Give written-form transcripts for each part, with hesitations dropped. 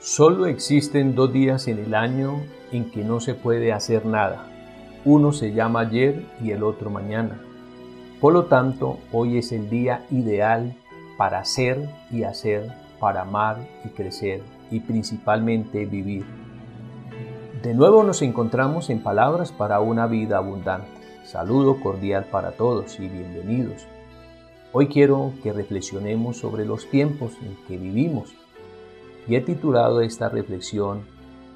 Solo existen 2 días en el año en que no se puede hacer nada. Uno se llama ayer y el otro mañana. Por lo tanto, hoy es el día ideal para ser y hacer, para amar y crecer y principalmente vivir. De nuevo nos encontramos en Palabras para una vida abundante. Saludo cordial para todos y bienvenidos. Hoy quiero que reflexionemos sobre los tiempos en que vivimos y he titulado esta reflexión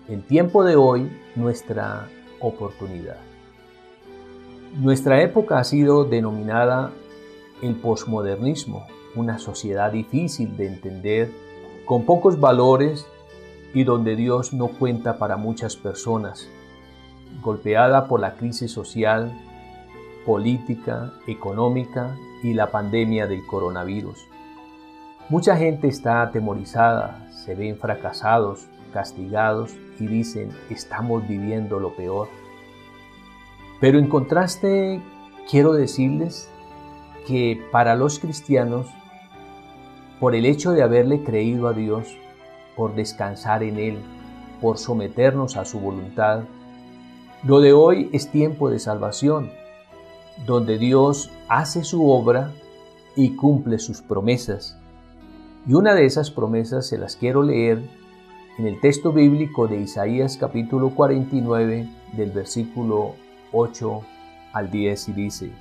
El tiempo de hoy, nuestra oportunidad. Nuestra época ha sido denominada el posmodernismo, una sociedad difícil de entender, con pocos valores y donde Dios no cuenta para muchas personas, golpeada por la crisis social, política, económica y la pandemia del coronavirus. Mucha gente está atemorizada, se ven fracasados, castigados y dicen, estamos viviendo lo peor. Pero en contraste, quiero decirles que para los cristianos, por el hecho de haberle creído a Dios, por descansar en Él, por someternos a su voluntad, lo de hoy es tiempo de salvación, donde Dios hace su obra y cumple sus promesas. Y una de esas promesas se las quiero leer en el texto bíblico de Isaías capítulo 49 del versículo 8 al 10 y dice: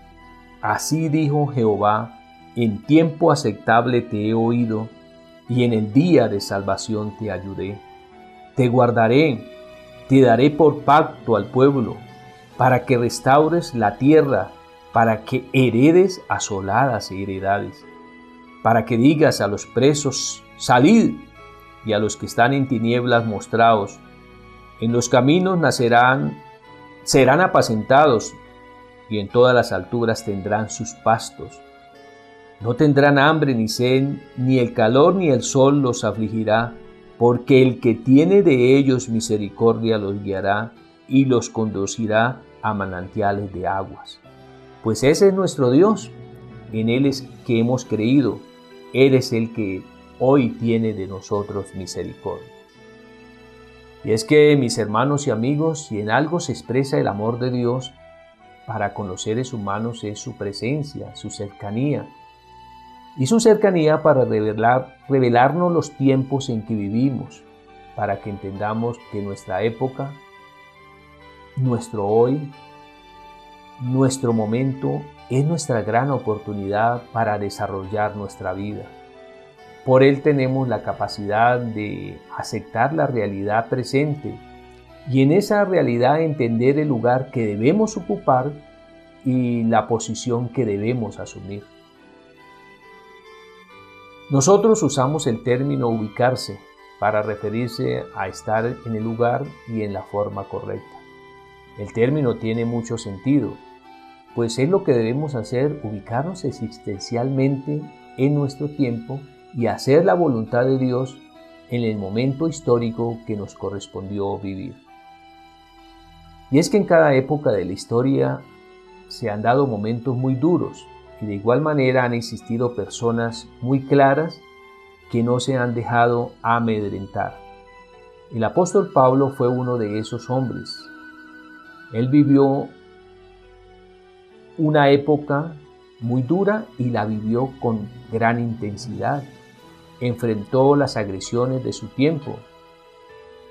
Así dijo Jehová, en tiempo aceptable te he oído y en el día de salvación te ayudé. Te guardaré, te daré por pacto al pueblo, para que restaures la tierra, para que heredes asoladas heredades. Para que digas a los presos, salid, y a los que están en tinieblas, mostraos. En los caminos serán apacentados, y en todas las alturas tendrán sus pastos. No tendrán hambre ni sed, ni el calor ni el sol los afligirá, porque el que tiene de ellos misericordia los guiará y los conducirá a manantiales de aguas. Pues ese es nuestro Dios, en Él es que hemos creído. Él es el que hoy tiene de nosotros misericordia. Y es que, mis hermanos y amigos, si en algo se expresa el amor de Dios para con los seres humanos es su presencia, su cercanía. Y su cercanía para revelarnos los tiempos en que vivimos, para que entendamos que nuestra época, nuestro hoy, nuestro momento es nuestra gran oportunidad para desarrollar nuestra vida. Por Él tenemos la capacidad de aceptar la realidad presente y en esa realidad entender el lugar que debemos ocupar y la posición que debemos asumir. Nosotros usamos el término ubicarse para referirse a estar en el lugar y en la forma correcta. El término tiene mucho sentido, pues es lo que debemos hacer, ubicarnos existencialmente en nuestro tiempo y hacer la voluntad de Dios en el momento histórico que nos correspondió vivir. Y es que en cada época de la historia se han dado momentos muy duros y de igual manera han existido personas muy claras que no se han dejado amedrentar. El apóstol Pablo fue uno de esos hombres. Él vivió una época muy dura y la vivió con gran intensidad. Enfrentó las agresiones de su tiempo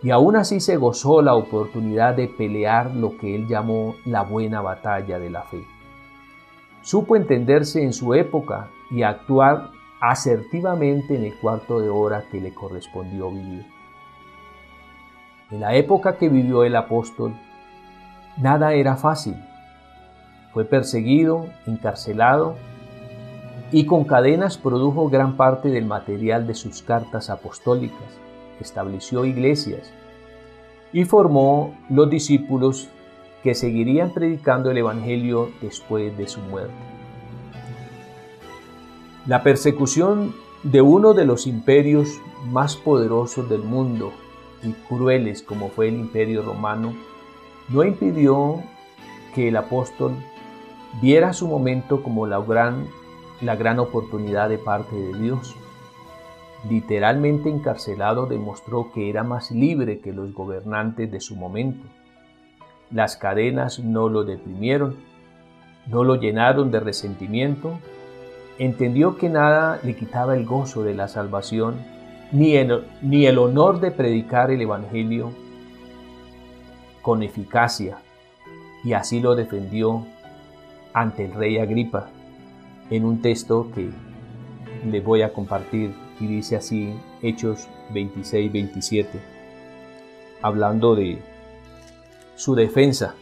y aún así se gozó la oportunidad de pelear lo que él llamó la buena batalla de la fe. Supo entenderse en su época y actuar asertivamente en el cuarto de hora que le correspondió vivir. En la época que vivió el apóstol, nada era fácil. Fue perseguido, encarcelado y con cadenas produjo gran parte del material de sus cartas apostólicas, estableció iglesias y formó los discípulos que seguirían predicando el Evangelio después de su muerte. La persecución de uno de los imperios más poderosos del mundo y crueles como fue el Imperio Romano no impidió que el apóstol viera su momento como la gran oportunidad de parte de Dios. literalmente encarcelado, demostró que era más libre que los gobernantes de su momento. Las cadenas no lo deprimieron, no lo llenaron de resentimiento. Entendió que nada le quitaba el gozo de la salvación, ni el honor de predicar el Evangelio con eficacia, y así lo defendió ante el rey Agripa en un texto que les voy a compartir, y dice así, Hechos 26-27, hablando de su defensa.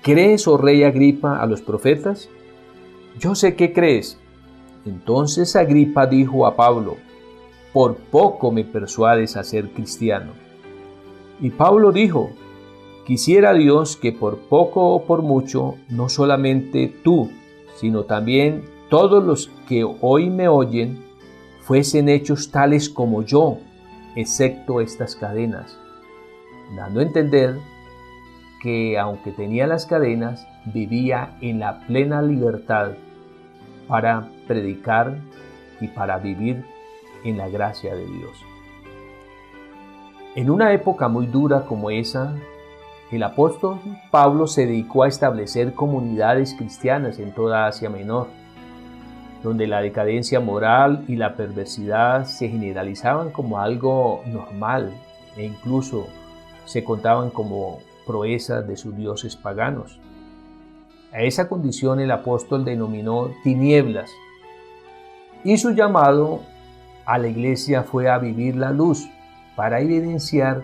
¿Crees, oh rey Agripa, a los profetas? Yo sé que crees. Entonces Agripa dijo a Pablo, por poco me persuades a ser cristiano. Y Pablo dijo, quisiera Dios que por poco o por mucho, no solamente tú, sino también todos los que hoy me oyen, fuesen hechos tales como yo, excepto estas cadenas, dando a entender que aunque tenía las cadenas, vivía en la plena libertad para predicar y para vivir en la gracia de Dios. En una época muy dura como esa, el apóstol Pablo se dedicó a establecer comunidades cristianas en toda Asia Menor, donde la decadencia moral y la perversidad se generalizaban como algo normal e incluso se contaban como proezas de sus dioses paganos. A esa condición el apóstol denominó tinieblas, y su llamado a la iglesia fue a vivir la luz para evidenciar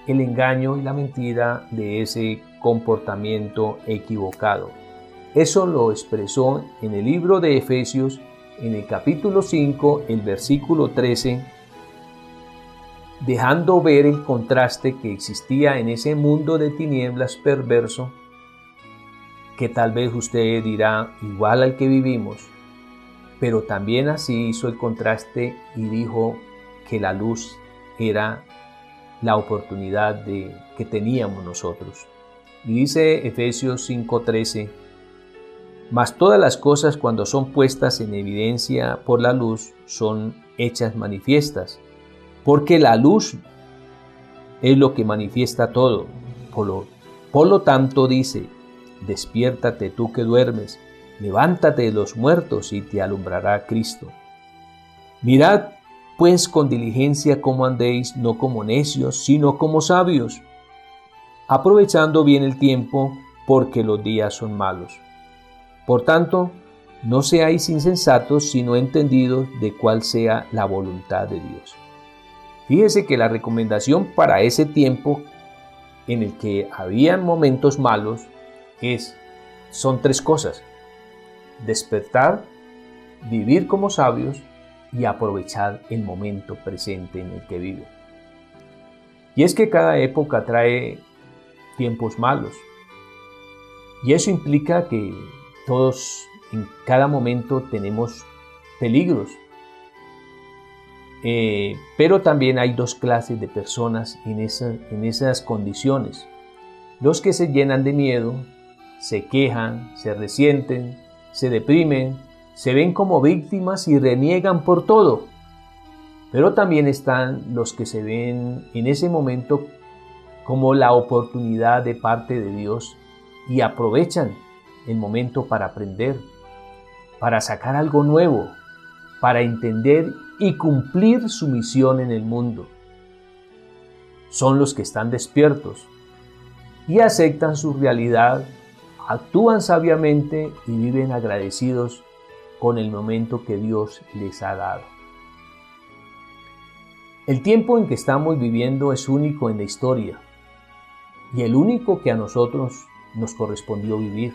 el engaño y la mentira de ese comportamiento equivocado. Eso lo expresó en el libro de Efesios, en el capítulo 5, el versículo 13, dejando ver el contraste que existía en ese mundo de tinieblas perverso, que tal vez usted dirá, igual al que vivimos, pero también así hizo el contraste y dijo que la luz era la oportunidad que teníamos nosotros. Y dice Efesios 5:13, mas todas las cosas cuando son puestas en evidencia por la luz son hechas manifiestas, porque la luz es lo que manifiesta todo. Por lo tanto dice, despiértate tú que duermes, levántate de los muertos y te alumbrará Cristo. Mirad pues con diligencia cómo andéis, no como necios, sino como sabios, aprovechando bien el tiempo, porque los días son malos. Por tanto, no seáis insensatos, sino entendidos de cuál sea la voluntad de Dios. Fíjese que la recomendación para ese tiempo en el que habían momentos malos son tres cosas: despertar, vivir como sabios y aprovechar el momento presente en el que vive. Y es que cada época trae tiempos malos, y eso implica que todos en cada momento tenemos peligros. Pero también hay dos clases de personas en esas condiciones: los que se llenan de miedo, se quejan, se resienten, se deprimen, se ven como víctimas y reniegan por todo. Pero también están los que se ven en ese momento como la oportunidad de parte de Dios y aprovechan el momento para aprender, para sacar algo nuevo, para entender y cumplir su misión en el mundo. Son los que están despiertos y aceptan su realidad, actúan sabiamente y viven agradecidos con el momento que Dios les ha dado. El tiempo en que estamos viviendo es único en la historia y el único que a nosotros nos correspondió vivir,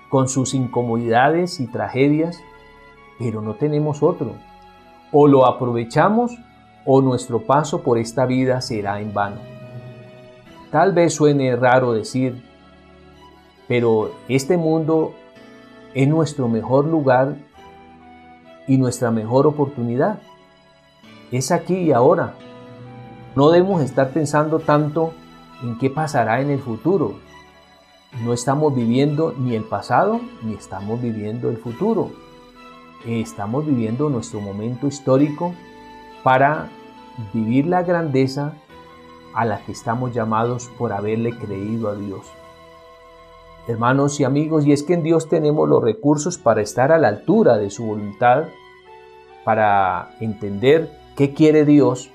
con sus incomodidades y tragedias, pero no tenemos otro. O lo aprovechamos o nuestro paso por esta vida será en vano. Tal vez suene raro decir, pero este mundo es nuestro mejor lugar y nuestra mejor oportunidad. Es aquí y ahora. No debemos estar pensando tanto en qué pasará en el futuro. No estamos viviendo ni el pasado ni estamos viviendo el futuro. estamos viviendo nuestro momento histórico para vivir la grandeza a la que estamos llamados por haberle creído a Dios. Hermanos y amigos, y es que en Dios tenemos los recursos para estar a la altura de su voluntad, para entender qué quiere Dios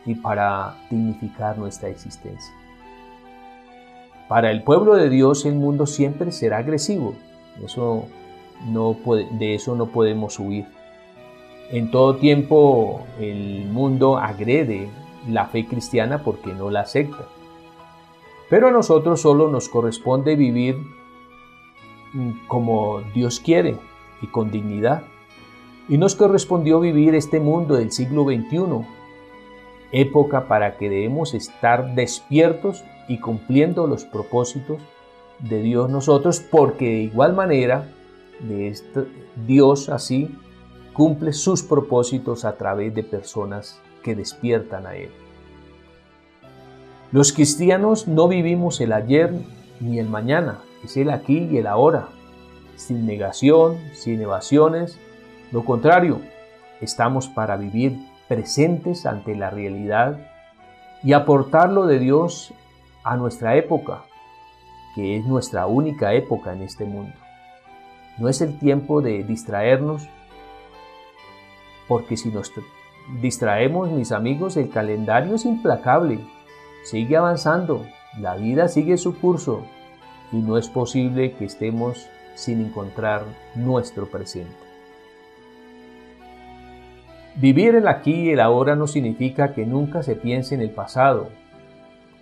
y para dignificar nuestra existencia. Para el pueblo de Dios el mundo siempre será agresivo, de eso no podemos huir. En todo tiempo el mundo agrede la fe cristiana porque no la acepta. Pero a nosotros solo nos corresponde vivir como Dios quiere y con dignidad. Y nos correspondió vivir este mundo del siglo XXI, época para que debemos estar despiertos y cumpliendo los propósitos de Dios nosotros, porque de igual manera Dios así cumple sus propósitos a través de personas que despiertan a Él. Los cristianos no vivimos el ayer ni el mañana, es el aquí y el ahora, sin negación, sin evasiones. Lo contrario, estamos para vivir presentes ante la realidad y aportar lo de Dios a nuestra época, que es nuestra única época en este mundo. No es el tiempo de distraernos, porque si nos distraemos, mis amigos, el calendario es implacable, sigue avanzando, la vida sigue su curso y no es posible que estemos sin encontrar nuestro presente. Vivir el aquí y el ahora no significa que nunca se piense en el pasado.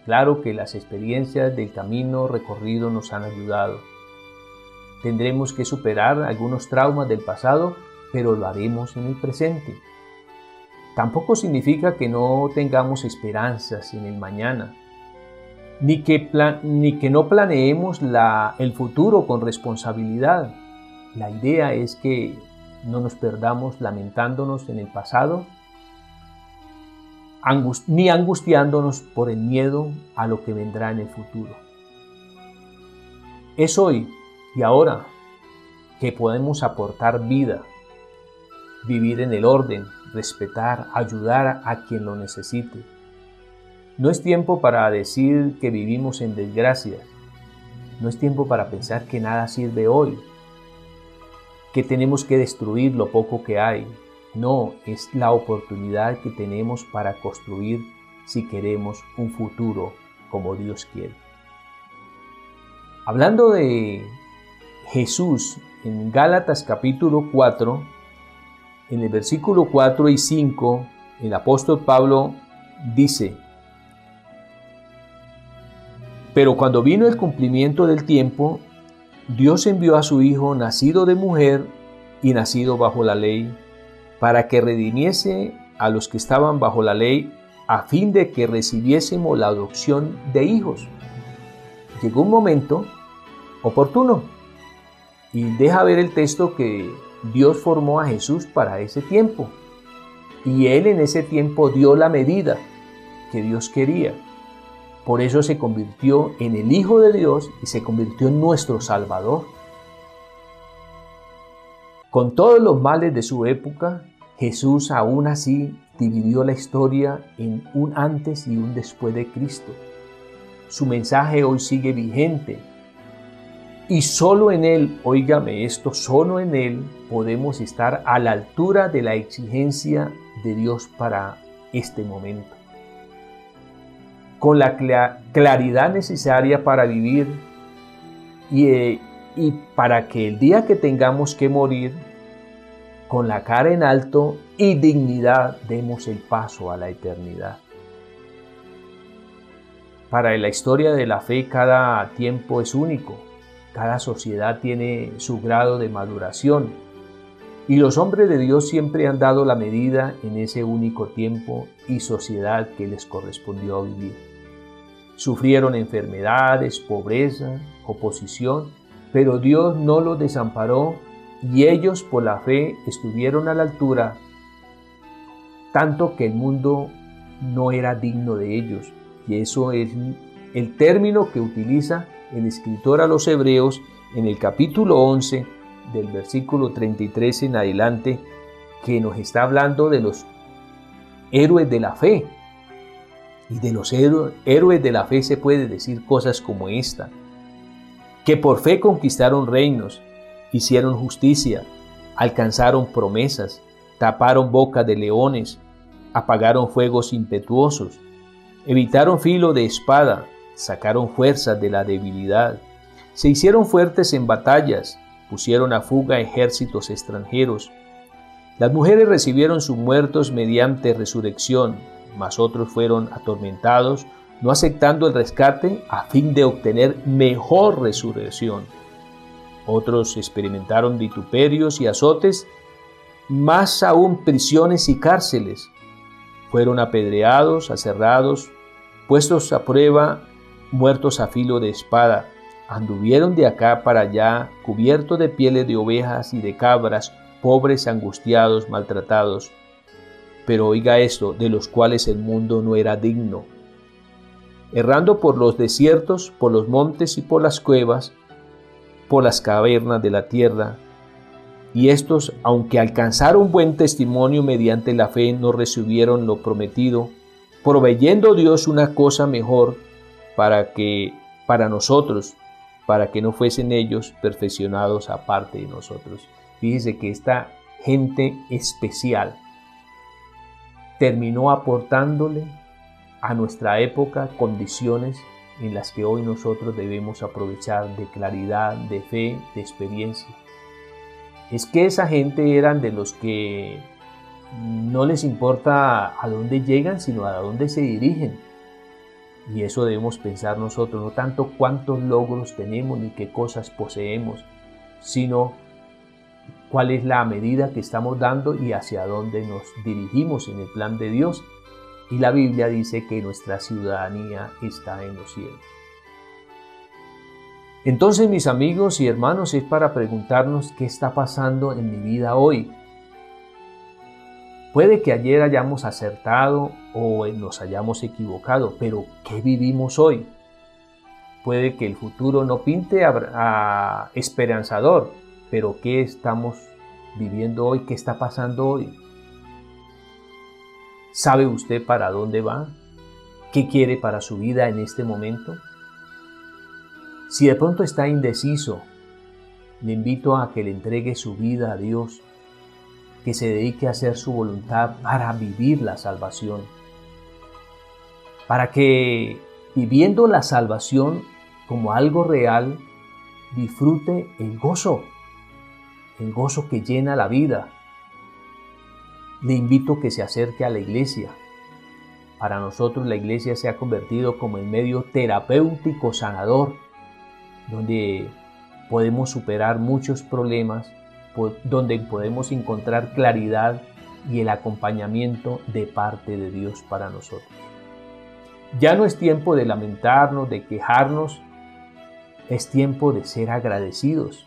Claro que las experiencias del camino recorrido nos han ayudado. Tendremos que superar algunos traumas del pasado, pero lo haremos en el presente. Tampoco significa que no tengamos esperanzas en el mañana, ni que no planeemos el futuro con responsabilidad. La idea es que no nos perdamos lamentándonos en el pasado, ni angustiándonos por el miedo a lo que vendrá en el futuro. Es hoy y ahora que podemos aportar vida, vivir en el orden, respetar, ayudar a quien lo necesite. No es tiempo para decir que vivimos en desgracias. No es tiempo para pensar que nada sirve hoy, que tenemos que destruir lo poco que hay. No, es la oportunidad que tenemos para construir si queremos un futuro como Dios quiere. Hablando de Jesús, en Gálatas capítulo 4, en el versículo 4 y 5, el apóstol Pablo dice: pero cuando vino el cumplimiento del tiempo, Dios envió a su Hijo, nacido de mujer y nacido bajo la ley, para que redimiese a los que estaban bajo la ley, a fin de que recibiésemos la adopción de hijos. Llegó un momento oportuno, y deja ver el texto que Dios formó a Jesús para ese tiempo, y Él en ese tiempo dio la medida que Dios quería. Por eso se convirtió en el Hijo de Dios y se convirtió en nuestro Salvador. Con todos los males de su época, Jesús aún así dividió la historia en un antes y un después de Cristo. Su mensaje hoy sigue vigente. Y solo en Él, óigame esto, solo en Él podemos estar a la altura de la exigencia de Dios para este momento. Con la claridad necesaria para vivir y para que el día que tengamos que morir, con la cara en alto y dignidad, demos el paso a la eternidad. Para la historia de la fe, cada tiempo es único. Cada sociedad tiene su grado de maduración y los hombres de Dios siempre han dado la medida en ese único tiempo y sociedad que les correspondió vivir. Sufrieron enfermedades, pobreza, oposición, pero Dios no los desamparó y ellos por la fe estuvieron a la altura, tanto que el mundo no era digno de ellos. Y eso es el término que utiliza el escritor a los Hebreos en el capítulo 11, del versículo 33 en adelante, que nos está hablando de los héroes de la fe. Y de los héroes de la fe se puede decir cosas como esta: que por fe conquistaron reinos, hicieron justicia, alcanzaron promesas, taparon bocas de leones, apagaron fuegos impetuosos, evitaron filo de espada, sacaron fuerzas de la debilidad, se hicieron fuertes en batallas, pusieron a fuga ejércitos extranjeros. Las mujeres recibieron sus muertos mediante resurrección, mas otros fueron atormentados, no aceptando el rescate a fin de obtener mejor resurrección. Otros experimentaron vituperios y azotes, más aún prisiones y cárceles. Fueron apedreados, aserrados, puestos a prueba, muertos a filo de espada. Anduvieron de acá para allá, cubiertos de pieles de ovejas y de cabras, pobres, angustiados, maltratados. Pero oiga esto, de los cuales el mundo no era digno. Errando por los desiertos, por los montes y por las cuevas, por las cavernas de la tierra. Y estos, aunque alcanzaron buen testimonio mediante la fe, no recibieron lo prometido, proveyendo Dios una cosa mejor para nosotros, para que no fuesen ellos perfeccionados aparte de nosotros. Fíjese que esta gente especial terminó aportándole a nuestra época condiciones en las que hoy nosotros debemos aprovechar de claridad, de fe, de experiencia. Es que esa gente eran de los que no les importa a dónde llegan, sino a dónde se dirigen. Y eso debemos pensar nosotros, no tanto cuántos logros tenemos ni qué cosas poseemos, sino cuál es la medida que estamos dando y hacia dónde nos dirigimos en el plan de Dios. Y la Biblia dice que nuestra ciudadanía está en los cielos. Entonces, mis amigos y hermanos, es para preguntarnos qué está pasando en mi vida hoy. Puede que ayer hayamos acertado o nos hayamos equivocado, pero ¿qué vivimos hoy? Puede que el futuro no pinte a esperanzador, pero ¿qué estamos viviendo hoy? ¿Qué está pasando hoy? ¿Sabe usted para dónde va? ¿Qué quiere para su vida en este momento? Si de pronto está indeciso, le invito a que le entregue su vida a Dios, que se dedique a hacer su voluntad para vivir la salvación, para que viviendo la salvación como algo real, disfrute el gozo que llena la vida. Le invito a que se acerque a la iglesia. Para nosotros la iglesia se ha convertido como el medio terapéutico sanador, donde podemos superar muchos problemas, donde podemos encontrar claridad y el acompañamiento de parte de Dios para nosotros. Ya no es tiempo de lamentarnos, de quejarnos, es tiempo de ser agradecidos.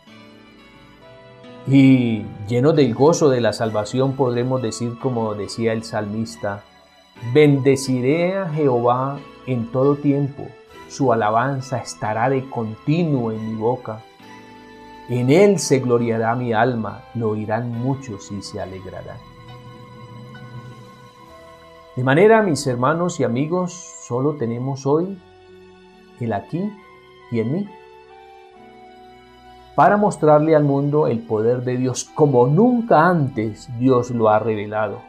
Y llenos del gozo de la salvación podremos decir, como decía el salmista: bendeciré a Jehová en todo tiempo, su alabanza estará de continuo en mi boca. En él se gloriará mi alma, lo oirán muchos y se alegrarán. De manera, mis hermanos y amigos, solo tenemos hoy el aquí y el mí, para mostrarle al mundo el poder de Dios como nunca antes Dios lo ha revelado.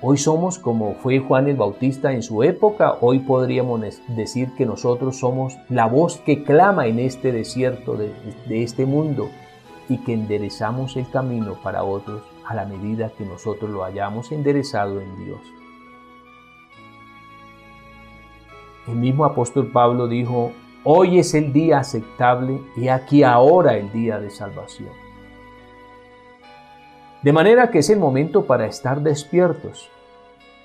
Hoy somos como fue Juan el Bautista en su época. Hoy podríamos decir que nosotros somos la voz que clama en este desierto de este mundo y que enderezamos el camino para otros a la medida que nosotros lo hayamos enderezado en Dios. El mismo apóstol Pablo dijo: hoy es el día aceptable y aquí ahora el día de salvación. De manera que es el momento para estar despiertos,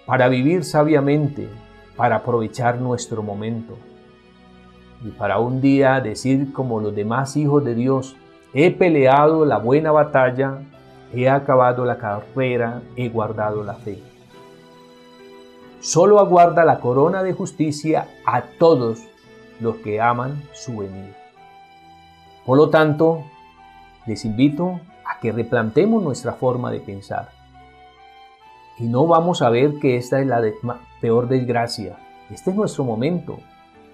para vivir sabiamente, para aprovechar nuestro momento. Y para un día decir como los demás hijos de Dios: he peleado la buena batalla, he acabado la carrera, he guardado la fe. Solo aguarda la corona de justicia a todos los que aman su venida. Por lo tanto, les invito a que replantemos nuestra forma de pensar. Y no vamos a ver que esta es la peor desgracia. Este es nuestro momento,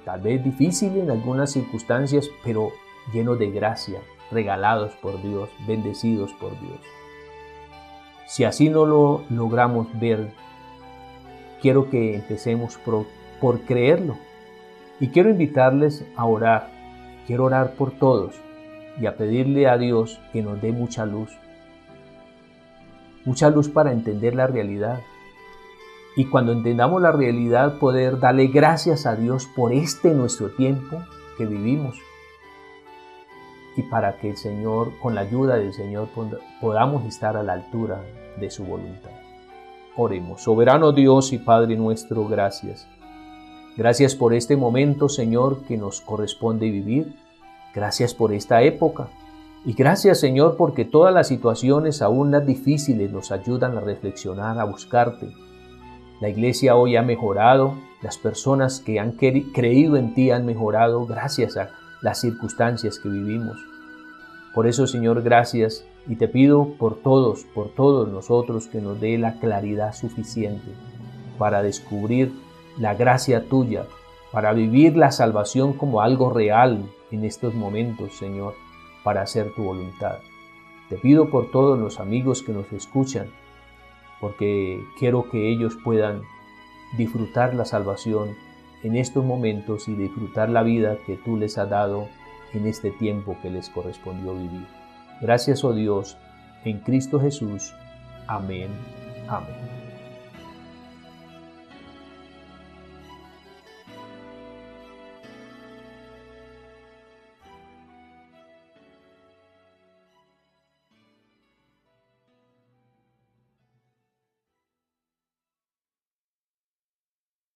tal vez difícil en algunas circunstancias, pero lleno de gracia, regalados por Dios, bendecidos por Dios. Si así no lo logramos ver, quiero que empecemos por creerlo. Y quiero invitarles a orar. Quiero orar por todos y a pedirle a Dios que nos dé mucha luz. Mucha luz para entender la realidad. Y cuando entendamos la realidad, poder darle gracias a Dios por nuestro tiempo que vivimos. Y para que el Señor, con la ayuda del Señor, podamos estar a la altura de su voluntad. Oremos. Soberano Dios y Padre nuestro, gracias. Gracias por este momento, Señor, que nos corresponde vivir. Gracias por esta época. Y gracias, Señor, porque todas las situaciones, aún las difíciles, nos ayudan a reflexionar, a buscarte. La iglesia hoy ha mejorado. Las personas que han creído en ti han mejorado gracias a las circunstancias que vivimos. Por eso, Señor, gracias. Y te pido por todos nosotros que nos dé la claridad suficiente para descubrir la gracia tuya, para vivir la salvación como algo real en estos momentos, Señor, para hacer tu voluntad. Te pido por todos los amigos que nos escuchan, porque quiero que ellos puedan disfrutar la salvación en estos momentos y disfrutar la vida que tú les has dado en este tiempo que les correspondió vivir. Gracias, oh Dios, en Cristo Jesús. Amén. Amén.